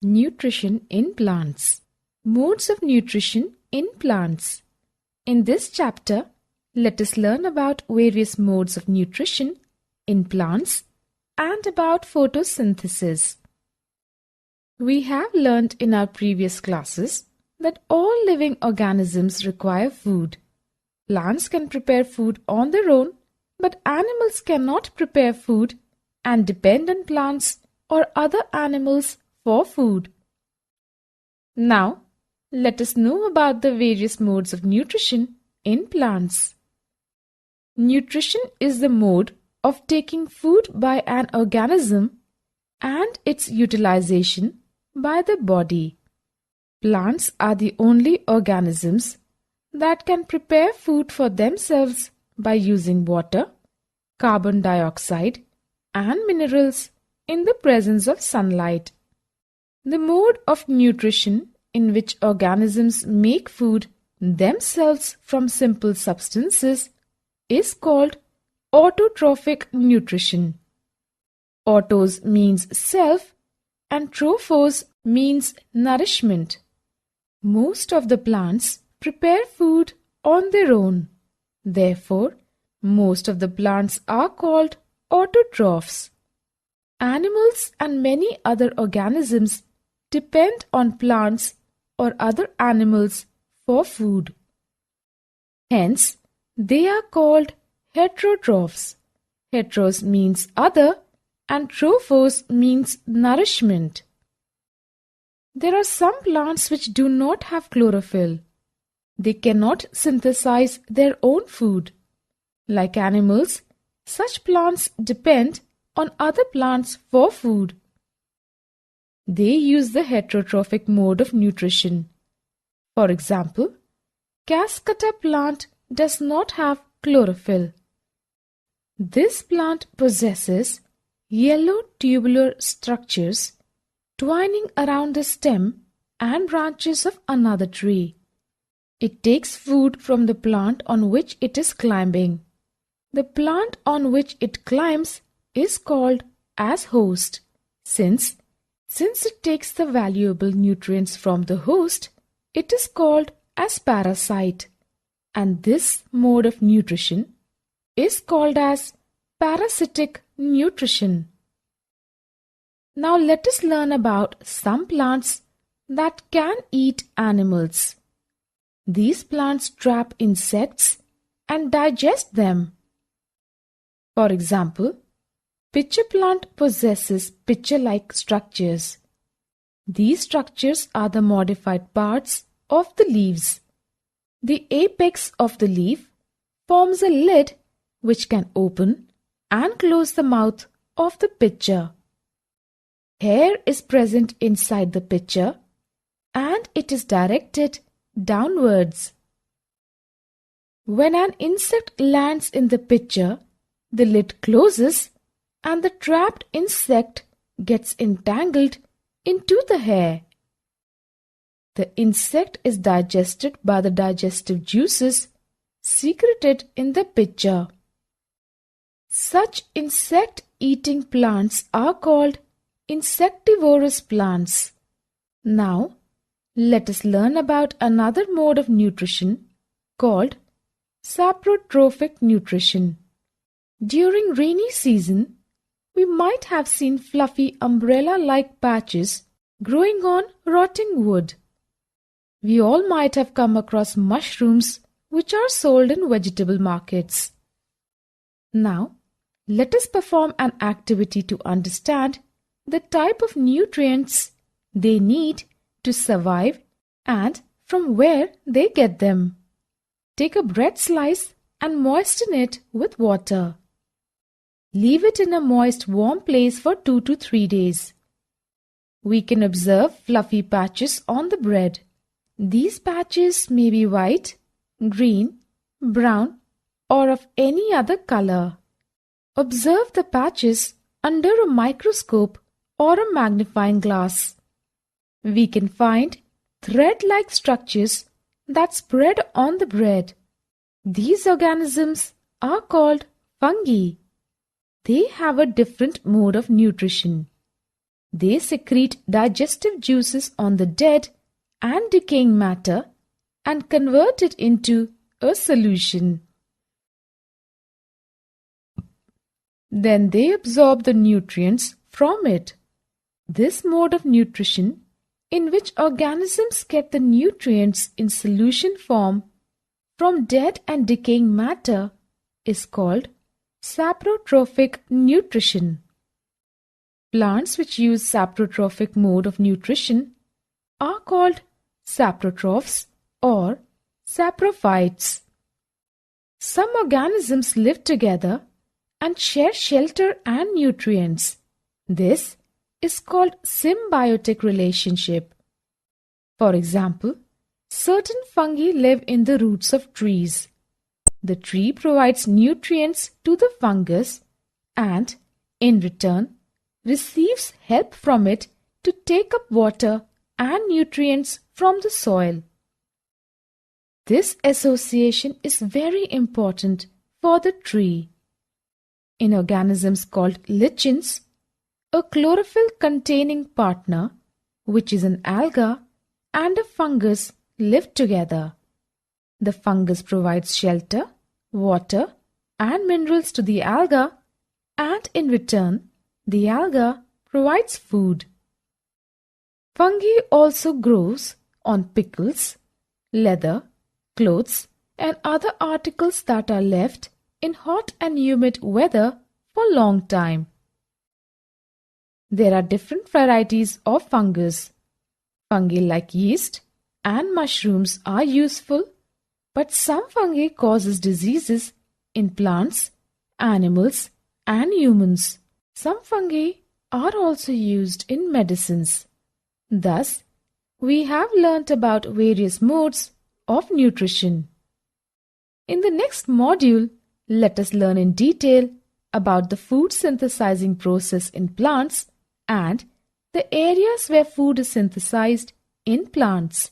Nutrition in plants. Modes of nutrition in plants. In this chapter, let us learn about various modes of nutrition in plants and about photosynthesis. We have learnt in our previous classes that all living organisms require food. Plants can prepare food on their own, but animals cannot prepare food and depend on plants or other animals for food. Now, let us know about the various modes of nutrition in plants. Nutrition is the mode of taking food by an organism and its utilization by the body. Plants are the only organisms that can prepare food for themselves by using water, carbon dioxide, and minerals in the presence of sunlight. The mode of nutrition in which organisms make food themselves from simple substances is called autotrophic nutrition. Autos means self and trophos means nourishment. Most of the plants prepare food on their own. Therefore, most of the plants are called autotrophs. Animals and many other organisms depend on plants or other animals for food. Hence, they are called heterotrophs. Heteros means other and trophos means nourishment. There are some plants which do not have chlorophyll. They cannot synthesize their own food. Like animals, such plants depend on other plants for food. They use the heterotrophic mode of nutrition. For example, cascata plant does not have chlorophyll. This plant possesses yellow tubular structures twining around the stem and branches of another tree. It takes food from the plant on which it is climbing. The plant on which it climbs is called as host. Since it takes the valuable nutrients from the host, it is called as parasite. And this mode of nutrition is called as parasitic nutrition. Now let us learn about some plants that can eat animals. These plants trap insects and digest them. For example, pitcher plant possesses pitcher-like structures. These structures are the modified parts of the leaves. The apex of the leaf forms a lid which can open and close the mouth of the pitcher. Hair is present inside the pitcher and it is directed downwards. When an insect lands in the pitcher, the lid closes and the trapped insect gets entangled into the hair. The insect is digested by the digestive juices secreted in the pitcher. Such insect-eating plants are called insectivorous plants. Now, let us learn about another mode of nutrition called Saprotrophic Nutrition. During rainy season, we might have seen fluffy umbrella-like patches growing on rotting wood. We all might have come across mushrooms which are sold in vegetable markets. Now, let us perform an activity to understand the type of nutrients they need to survive and from where they get them. Take a bread slice and moisten it with water. Leave it in a moist, warm place for 2 to 3 days. We can observe fluffy patches on the bread. These patches may be white, green, brown, or of any other color. Observe the patches under a microscope or a magnifying glass. We can find thread-like structures that spread on the bread. These organisms are called fungi. They have a different mode of nutrition. They secrete digestive juices on the dead and decaying matter and convert it into a solution. Then they absorb the nutrients from it. This mode of nutrition, in which organisms get the nutrients in solution form from dead and decaying matter, is called Saprotrophic Nutrition. Plants which use saprotrophic mode of nutrition are called saprotrophs or saprophytes. Some organisms live together and share shelter and nutrients. This is called Symbiotic Relationship. For example, certain fungi live in the roots of trees. The tree provides nutrients to the fungus and, in return, receives help from it to take up water and nutrients from the soil. This association is very important for the tree. In organisms called lichens, a chlorophyll-containing partner, which is an alga, and a fungus live together. The fungus provides shelter, water, and minerals to the alga, and in return, the alga provides food. Fungi also grows on pickles, leather, clothes, and other articles that are left in hot and humid weather for a long time. There are different varieties of fungus. Fungi like yeast and mushrooms are useful, but some fungi causes diseases in plants, animals, and humans. Some fungi are also used in medicines. Thus, we have learnt about various modes of nutrition. In the next module, let us learn in detail about the food synthesizing process in plants and the areas where food is synthesized in plants.